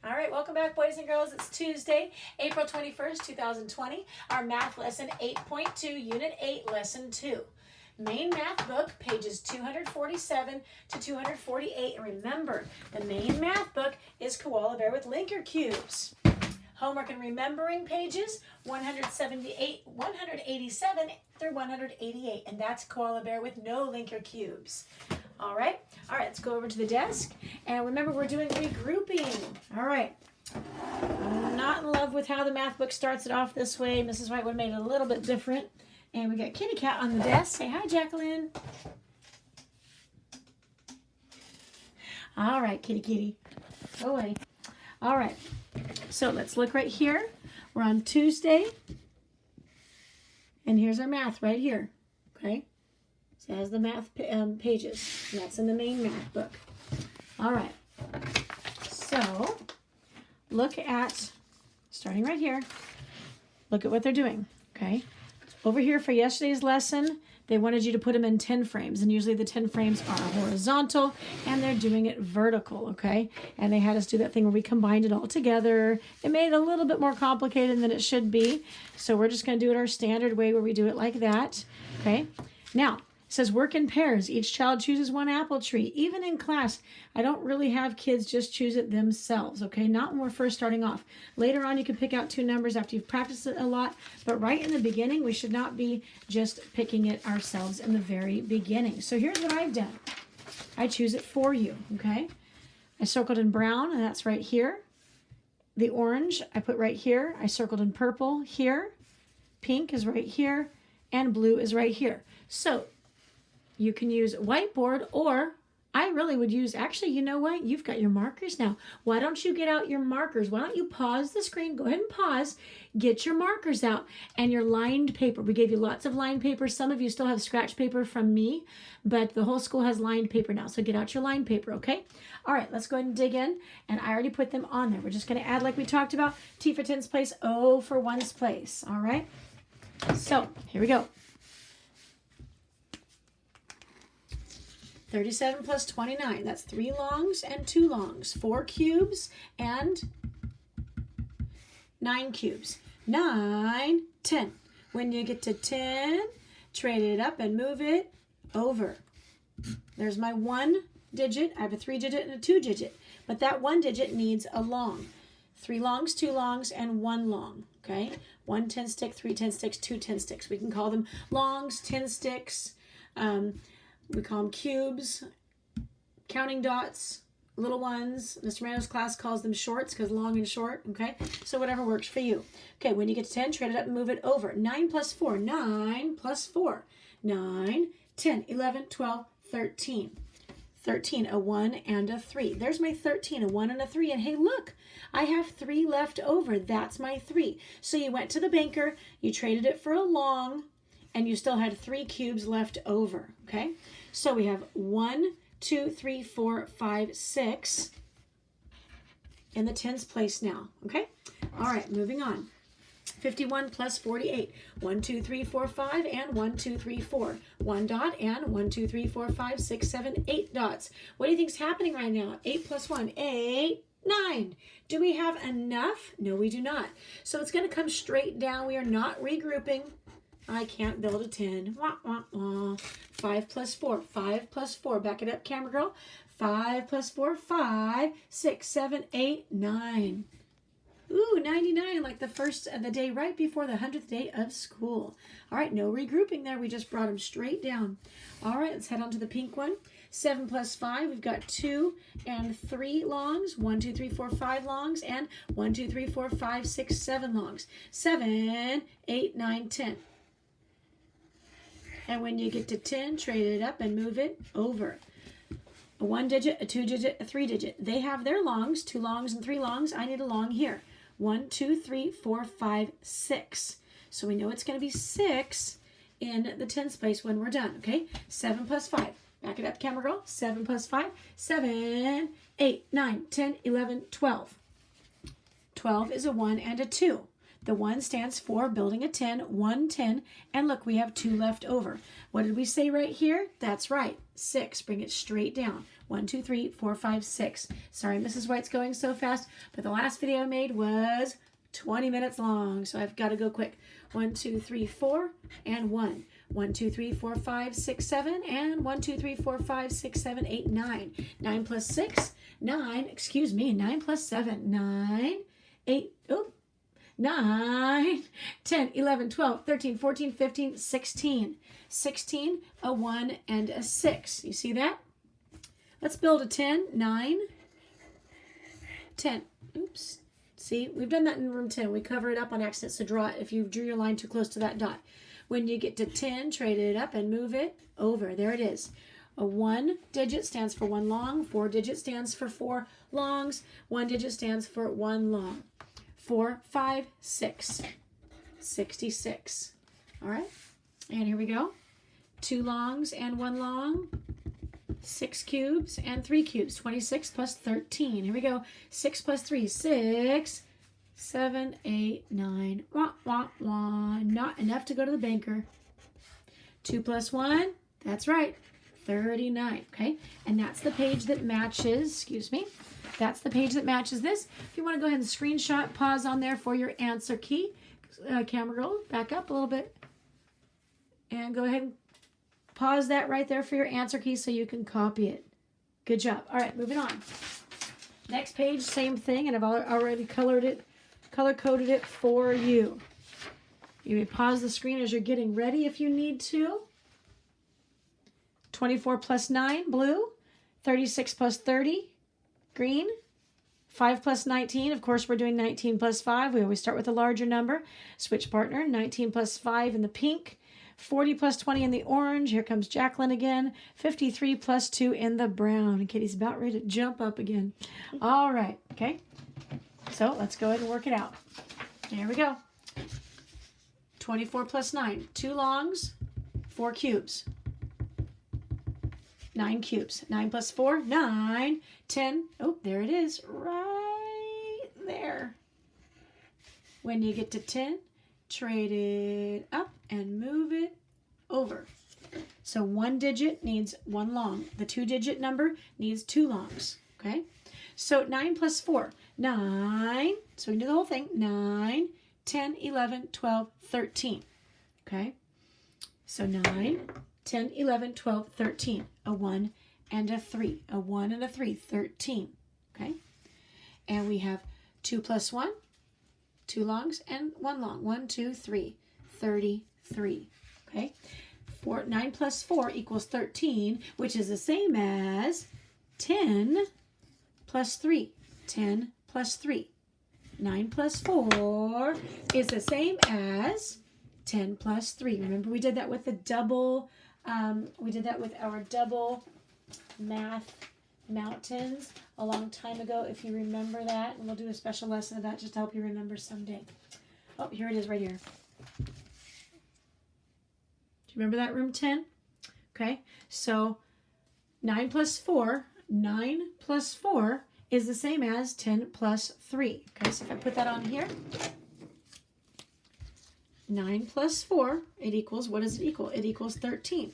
All right, welcome back, boys and girls. It's Tuesday, April 21st, 2020. Our math lesson 8.2, Unit 8, Lesson 2. Main math book, pages 247 to 248. And remember, the main math book is Koala Bear with Linker Cubes. Homework and remembering pages 187 through 188. And that's Koala Bear with no Linker Cubes. All right, let's go over to the desk. And remember, we're doing regrouping. All right. I'm not in love with how the math book starts it off this way. Mrs. White would have made it a little bit different. And we got Kitty Cat on the desk. Say hi, Jacqueline. All right, kitty. Go away. All right. So let's look right here. We're on Tuesday. And here's our math right here. Okay. So it has the math pages. And that's in the main math book. All right. So look at, starting right here, look at what they're doing. Okay. Over here for yesterday's lesson, they wanted you to put them in 10 frames, and usually the 10 frames are horizontal, and they're doing it vertical, okay? And they had us do that thing where we combined it all together. It made it a little bit more complicated than it should be, so we're just going to do it our standard way where we do it like that, okay? Now, it says work in pairs. Each child chooses one apple tree. Even in class, I don't really have kids just choose it themselves, okay? Not when we're first starting off. Later on, you can pick out two numbers after you've practiced it a lot, but right in the beginning, we should not be just picking it ourselves in the very beginning. So here's what I've done. I choose it for you, okay? I circled in brown, and that's right here. The orange, I put right here. I circled in purple here. Pink is right here, and blue is right here. So you can use whiteboard, or I really would use, actually, you know what? You've got your markers now. Why don't you get out your markers? Why don't you pause the screen? Go ahead and pause. Get your markers out and your lined paper. We gave you lots of lined paper. Some of you still have scratch paper from me, but the whole school has lined paper now. So get out your lined paper, okay? All right, let's go ahead and dig in. And I already put them on there. We're just going to add, like we talked about, T for 10's place, O for 1's place. All right? So here we go. 37 plus 29, that's 3 longs and 2 longs, 4 cubes and 9 cubes. 9, 10. When you get to 10, trade it up and move it over. There's my 1 digit. I have a 3 digit and a 2 digit, but that 1 digit needs a long. 3 longs, 2 longs, and 1 long, okay? 1 10 stick, 3 10 sticks, 2 10 sticks. We can call them longs, 10 sticks, we call them cubes, counting dots, little ones. Mr. Marino's class calls them shorts because long and short, okay? So whatever works for you. Okay, when you get to 10, trade it up and move it over. 9 plus 4, 9 plus 4. 9, 10, 11, 12, 13. 13, a 1 and a 3. There's my 13, a 1 and a 3. And hey, look, I have 3 left over. That's my 3. So you went to the banker, you traded it for a long, and you still had 3 cubes left over, okay? So we have 1, 2, 3, 4, 5, 6 in the 10's place now, okay? All right, moving on. 51 plus 48. 1, 2, 3, 4, 5, and 1, 2, 3, 4. 1 dot and 1, 2, 3, 4, 5, 6, 7, 8 dots. What do you think's happening right now? 8 plus 1, 8, 9. Do we have enough? No, we do not. So it's going to come straight down. We are not regrouping. I can't build a 10. Wah, wah, wah. 5 plus 4. 5 plus 4. Back it up, camera girl. 5 plus 4. 5, 6, 7, 8, 9. Ooh, 99, like the first of the day right before the 100th day of school. All right, no regrouping there. We just brought them straight down. All right, let's head on to the pink one. 7 plus 5, we've got 2 and 3 longs. 1, 2, 3, 4, 5 longs. And 1, 2, 3, 4, 5, 6, 7 longs. 7, 8, 9, 10. And when you get to 10, trade it up and move it over. A 1 digit, a 2 digit, a 3 digit. They have their longs, 2 longs and 3 longs. I need a long here. 1, 2, 3, 4, 5, 6. So we know it's going to be 6 in the 10's place when we're done, okay? 7 plus 5. Back it up, camera girl. 7 plus 5. 7, 8, 9, 10, 11, 12. 12 is a 1 and a 2. The 1 stands for building a 10, 1 10, and look, we have 2 left over. What did we say right here? That's right, 6. Bring it straight down. 1, 2, 3, 4, 5, 6. Sorry, Mrs. White's going so fast, but the last video I made was 20 minutes long, so I've got to go quick. 1, 2, 3, 4, and 1. 1, 2, 3, 4, 5, 6, 7, and 1, 2, 3, 4, 5, 6, 7, 8, 9. 9 plus 6, 9, excuse me, 9 plus 7, 9, 8, 9, 10, 11, 12, 13, 14, 15, 16. 16, a 1, and a 6. You see that? Let's build a 10, 9, 10. Oops. See, we've done that in room 10. We cover it up on accident, so draw it if you drew your line too close to that dot. When you get to 10, trade it up and move it over. There it is. A 1 digit stands for 1 long. 4 digit stands for 4 longs. 1 digit stands for 1 long. 4, 5, 6. 66. All right. And here we go. 2 longs and 1 long. 6 cubes and 3 cubes. 26 plus 13. Here we go. 6 plus 3. 6. 7, 8, 9. Wah, wah, wah. Not enough to go to the banker. 2 plus 1. That's right. 39. Okay. And that's the page that matches, excuse me. That's the page that matches this. If you want to go ahead and screenshot, pause on there for your answer key. Camera girl, back up a little bit. And go ahead and pause that right there for your answer key so you can copy it. Good job. All right, moving on. Next page, same thing, and I've already color-coded it for you. You may pause the screen as you're getting ready if you need to. 24 plus 9, blue. 36 plus 30, green. 5 plus 19, of course, we're doing 19 plus 5. We always start with a larger number. Switch partner, 19 plus 5 in the pink. 40 plus 20 in the orange. Here comes Jacqueline again. 53 plus 2 in the brown. Kitty's about ready to jump up again. All right, okay. So let's go ahead and work it out. Here we go. 24 plus 9. 2 longs, 4 cubes. 9 cubes. 9 plus 4, 9. 10. Oh, there it is. Right there. When you get to 10, trade it up and move it over. So 1 digit needs 1 long. The 2-digit number needs 2 longs. Okay? So 9 plus 4, 9. So we can do the whole thing. 9, 10, 11, 12, 13. Okay? So 9, 10, 11, 12, 13. A 1 and a 3. A 1 and a 3, 13. Okay? And we have 2 plus 1, 2 longs and 1 long. 1, 2, 3. 33. Okay? 9 plus 4 equals 13, which is the same as 10 plus 3. 10 plus 3. 9 plus 4 is the same as 10 plus 3. Remember we did that with the double, we did that with our double math mountains a long time ago, if you remember that. And we'll do a special lesson of that just to help you remember someday. Oh, here it is right here. Do you remember that room 10? Okay, so 9 plus 4 is the same as 10 plus 3. Okay, so if I put that on here, 9 plus 4, it equals, what does it equal? It equals 13.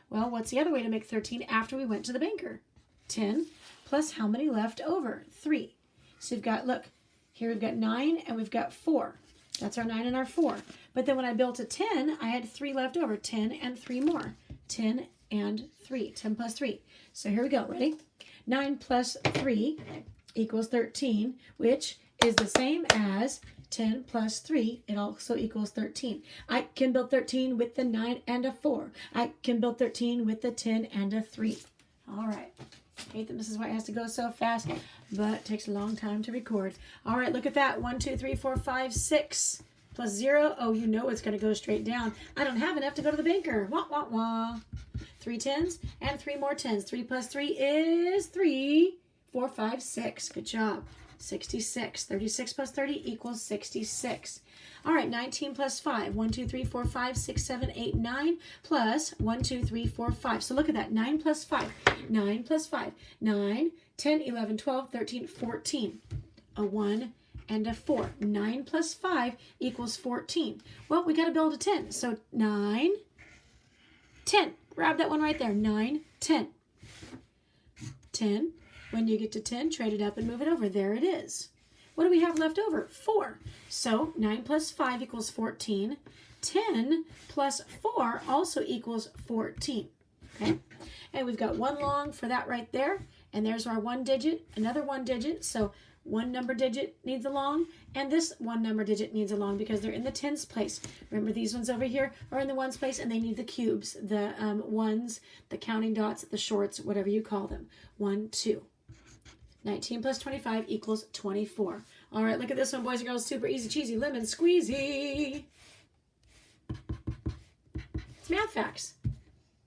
Well, what's the other way to make 13 after we went to the banker? 10 plus how many left over? 3. So we've got, look, here we've got 9 and we've got 4. That's our 9 and our 4. But then when I built a 10, I had 3 left over. 10 and 3 more. 10 and 3. 10 plus 3. So here we go. Ready? 9 plus 3 equals 13, which is the same as 10 plus 3. It also equals 13. I can build 13 with the 9 and a 4. I can build 13 with the 10 and a 3. All right. I hate that Mrs. White has to go so fast, but it takes a long time to record. All right, look at that. 1, 2, 3, 4, 5, 6 plus 0. Oh, you know it's going to go straight down. I don't have enough to go to the banker. Wah, wah, wah. 3 10s and 3 more 10s. 3 plus 3 is 3. 4, 5, 6. Good job. 66. 36 plus 30 equals 66. All right, 19 plus 5. 1, 2, 3, 4, 5, 6, 7, 8, 9 plus 1, 2, 3, 4, 5. So look at that. 9 plus 5. 9 plus 5. 9, 10, 11, 12, 13, 14. A 1 and a 4. 9 plus 5 equals 14. Well, we got to build a 10. So 9, 10. Grab that one right there. 9, 10. 10. When you get to 10, trade it up and move it over. There it is. What do we have left over? 4. So 9 plus 5 equals 14. 10 plus 4 also equals 14. Okay? And we've got one long for that right there. And there's our one digit, another one digit. So one number digit needs a long, and this one number digit needs a long because they're in the tens place. Remember, these ones over here are in the ones place, and they need the cubes, the ones, the counting dots, the shorts, whatever you call them. 1, 2. 19 plus 25 equals 24. All right, look at this one, boys and girls. Super easy, cheesy, lemon squeezy. It's math facts.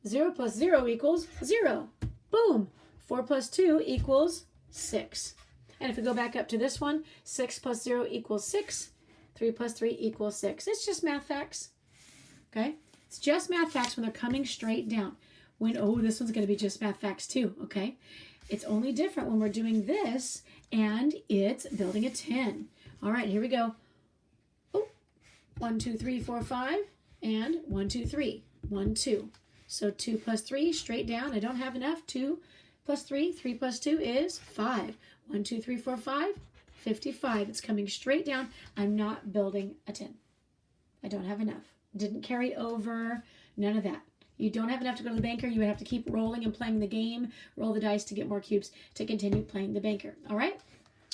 0 plus 0 equals 0. Boom. 4 plus 2 equals 6. And if we go back up to this one, 6 plus 0 equals 6. 3 plus 3 equals 6. It's just math facts. Okay? It's just math facts when they're coming straight down. When, oh, this one's going to be just math facts too. Okay? It's only different when we're doing this and it's building a 10. All right, here we go. Oh, 1, 2, 3, 4, 5. And 1, 2, 3. 1, 2. So 2 plus 3, straight down. I don't have enough. 2 plus 3. 3 plus 2 is 5. 1, 2, 3, 4, 5. 55. It's coming straight down. I'm not building a 10. I don't have enough. Didn't carry over. None of that. You don't have enough to go to the banker. You would have to keep rolling and playing the game. Roll the dice to get more cubes to continue playing the banker. All right?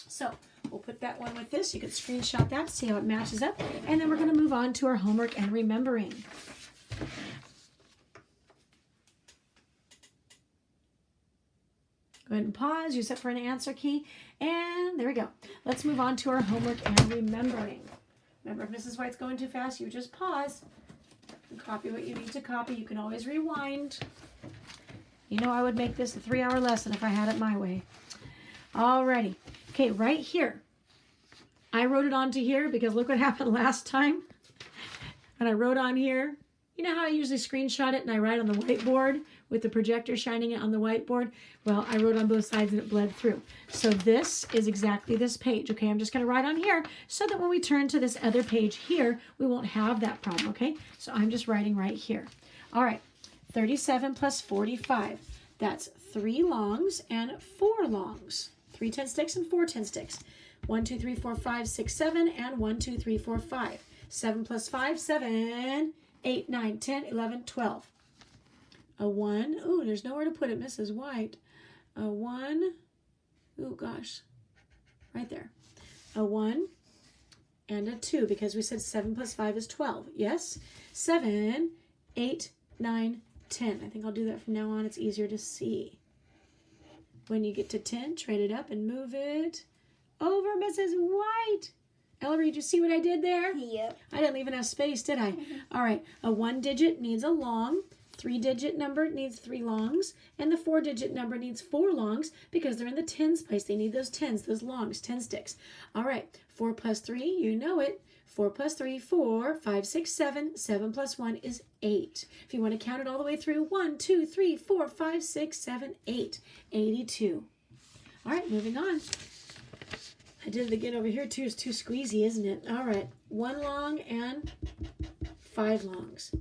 So we'll put that one with this. You can screenshot that to see how it matches up. And then we're going to move on to our homework and remembering. Go ahead and pause. Use it for an answer key. And there we go. Let's move on to our homework and remembering. Remember, if Mrs. White's going too fast, you just pause. And copy what you need to copy. You can always rewind. You know I would make this a 3-hour lesson if I had it my way. Alrighty. Okay, right here. I wrote it onto here because look what happened last time. And I wrote on here. You know how I usually screenshot it and I write on the whiteboard with the projector shining it on the whiteboard? Well, I wrote on both sides and it bled through. So this is exactly this page. Okay, I'm just going to write on here so that when we turn to this other page here, we won't have that problem, okay? So I'm just writing right here. All right, 37 plus 45. That's 3 longs and 4 longs. 3 10 sticks and 4 10 sticks. 1, 2, 3, 4, 5, 6, 7, and 1, 2, 3, 4, 5. 7 plus 5, 7, 8, 9, 10, 11, 12. A 1. Ooh, there's nowhere to put it, Mrs. White. A 1. Ooh, gosh. Right there. A 1 and a 2 because we said 7 plus 5 is 12. Yes? 7, 8, 9, 10. I think I'll do that from now on. It's easier to see. When you get to 10, trade it up and move it over, Mrs. White. Ellery, did you see what I did there? Yep. I didn't leave enough space, did I? All right. A 1-digit needs a long. 3-digit number needs 3 longs. And the 4-digit number needs 4 longs because they're in the tens place. They need those tens, those longs, 10 sticks. All right. 4 plus 3, you know it. 4 plus 3, 4, 5, 6, 7. 7 plus 1 is 8. If you want to count it all the way through, 1, 2, 3, 4, 5, 6, 7, 8. 82. All right, moving on. I did it again over here too. It's too squeezy, isn't it? All right. 1 long and 5 longs.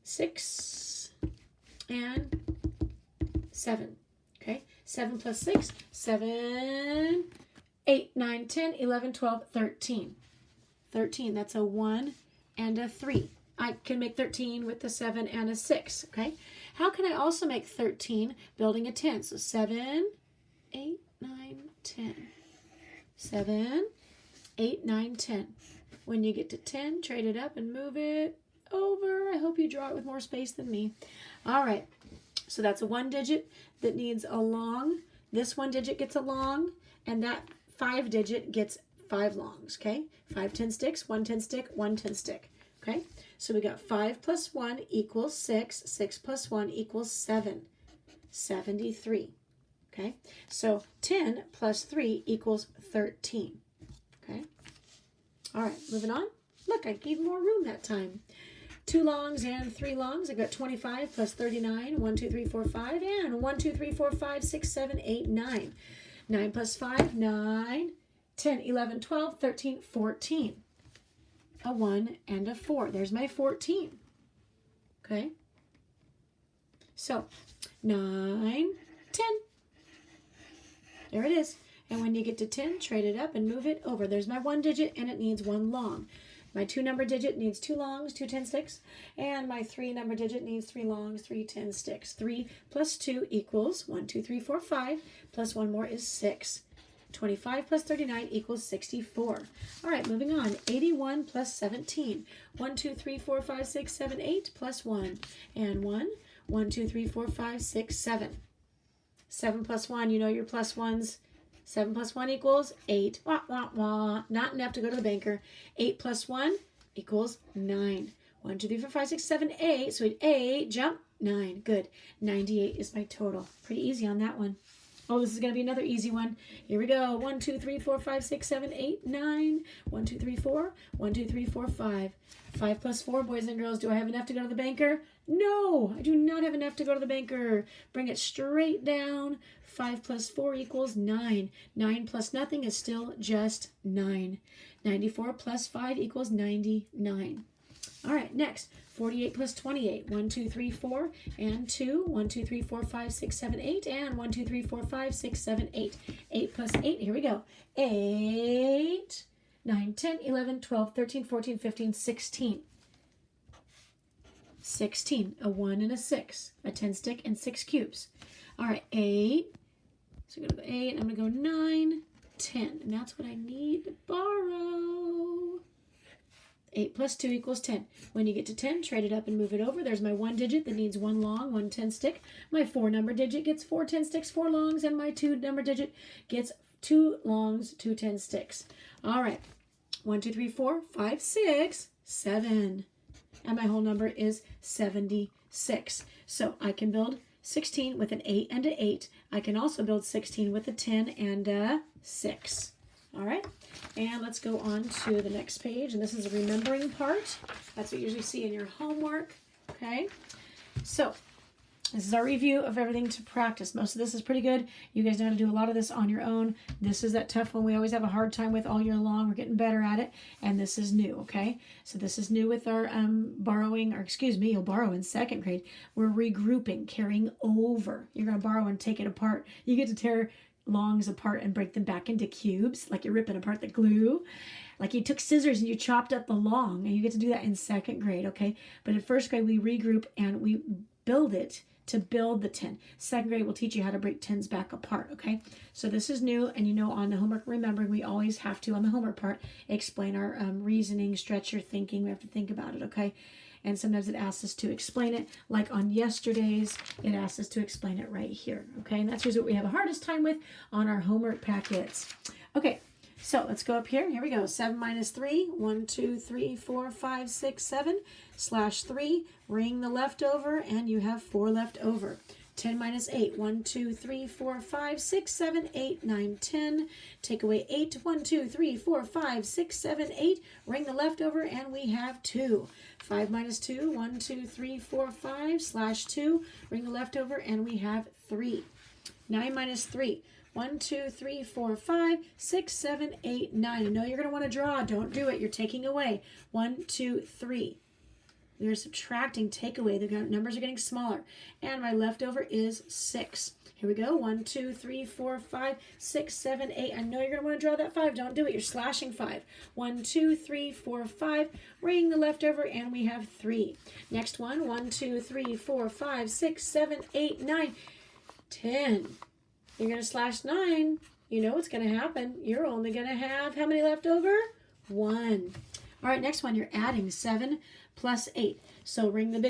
6 and 7. Okay. 7 plus 6. 7, 8, 9, 10, 11, 12, 13. 13. That's a 1 and a 3. I can make 13 with the 7 and a 6. Okay. How can I also make 13 building a 10? So 7, 8, 9, 10. 7, 8, 9, 10. When you get to 10, trade it up and move it over. I hope you draw it with more space than me. All right. So that's a 1-digit that needs a long. This 1-digit gets a long, and that 5-digit gets 5 longs. Okay. 5 10 sticks, 1 10 stick, 1 10 stick. Okay. So we got 5 plus 1 equals 6. 6 plus 1 equals 7. 73. Okay, so 10 plus 3 equals 13. Okay, all right, moving on. Look, I gave more room that time. 2 longs and 3 longs. I've got 25 plus 39. 1, 2, 3, 4, 5. And 1, 2, 3, 4, 5, 6, 7, 8, 9. 9 plus 5, 9. 10, 11, 12, 13, 14. A 1 and a 4. There's my 14. Okay? So, 9, 10. There it is. And when you get to 10, trade it up and move it over. There's my 1 digit, and it needs 1 long. My 2 number digit needs 2 longs, 2 10 sticks. And my 3 number digit needs 3 longs, 3 10 sticks. 3 plus 2 equals 1, 2, 3, 4, 5. Plus 1 more is 6. 25 plus 39 equals 64. All right, moving on. 81 plus 17. 1, 2, 3, 4, 5, 6, 7, 8 plus 1. And 1. 1, 2, 3, 4, 5, 6, 7. 7 plus 1, you know your plus ones. 7 plus 1 equals 8. Wah, wah, wah. Not enough to go to the banker. 8 plus 1 equals 9. 1, 2, 3, 4, 5, 6, 7, 8. So 8, jump, 9. Good. 98 is my total. Pretty easy on that one. Oh, this is going to be another easy one. Here we go. 1, 2, 3, 4, 5, 6, 7, 8, 9. 1, 2, 3, 4. 1, 2, 3, 4, 5. 5 plus 4, boys and girls. Do I have enough to go to the banker? No, I do not have enough to go to the banker. Bring it straight down. 5 plus 4 equals 9. 9 plus nothing is still just 9. 94 plus 5 equals 99. All right, next. 48 plus 28. 1, 2, 3, 4, and 2. 1, 2, 3, 4, 5, 6, 7, 8. And 1, 2, 3, 4, 5, 6, 7, 8. 8 plus 8. Here we go. 8, 9, 10, 11, 12, 13, 14, 15, 16. 16. A 1 and a 6. A 10 stick and 6 cubes. All right, 8. So I'm going to go 8. I'm going to go 9, 10. And that's what I need to borrow. 8 plus 2 equals 10. When you get to 10, trade it up and move it over. There's my 1 digit that needs 1 long, 1 10 stick. My 4 number digit gets 4 10 sticks, 4 longs, and my 2 number digit gets 2 longs, 2 10 sticks. All right. 1, 2, 3, 4, 5, 6, 7. And my whole number is 76. So I can build 16 with an 8 and an 8. I can also build 16 with a 10 and a 6. All right, and let's go on to the next page, and this is a remembering part. That's what you usually see in your homework, okay? So this is our review of everything to practice. Most of this is pretty good. You guys know how to do a lot of this on your own. This is that tough one we always have a hard time with all year long. We're getting better at it, and this is new, okay? So this is new with our borrowing, or excuse me, you'll borrow in 2nd grade. We're regrouping, carrying over. You're going to borrow and take it apart. You get to tear longs apart and break them back into cubes, like you're ripping apart the glue. Like you took scissors and you chopped up the long, and you get to do that in 2nd grade, okay? But in 1st grade, we regroup and we build it to build the 10. 2nd grade will teach you how to break 10s back apart, okay? So this is new, and you know on the homework remembering, we always have to, on the homework part, explain our reasoning, stretch your thinking. We have to think about it, okay? And sometimes it asks us to explain it. Like on yesterday's, it asks us to explain it right here, okay? And that's usually what we have the hardest time with on our homework packets. Okay, so let's go up here. Here we go. 7 minus 3. 1, 2, 3, 4, 5, 6, 7. Slash 3. Ring the leftover, and you have 4 left over. 10 minus 8. 1, 2, 3, 4, 5, 6, 7, 8, 9, 10. Take away 8. 1, 2, 3, 4, 5, 6, 7, 8. Ring the leftover, and we have 2. 5 minus 2. 1, 2, 3, 4, 5. Slash 2. Ring the leftover, and we have 3. 9 minus 3. 1, 2, 3, 4, 5, 6, 7, 8, 9. I know you're going to want to draw. Don't do it. You're taking away. 1, 2, 3. We are subtracting, take away. The numbers are getting smaller. And my leftover is 6. Here we go. 1, 2, 3, 4, 5, 6, 7, 8. I know you're going to want to draw that 5. Don't do it. You're slashing 5. 1, 2, 3, 4, 5. Ring the leftover, and we have 3. Next one. 1, 2, 3, 4, 5, 6, 7, 8, 9, 10. You're going to slash 9. You know what's going to happen. You're only going to have how many left over? 1. All right, next one. You're adding 7 plus 8. So ring the big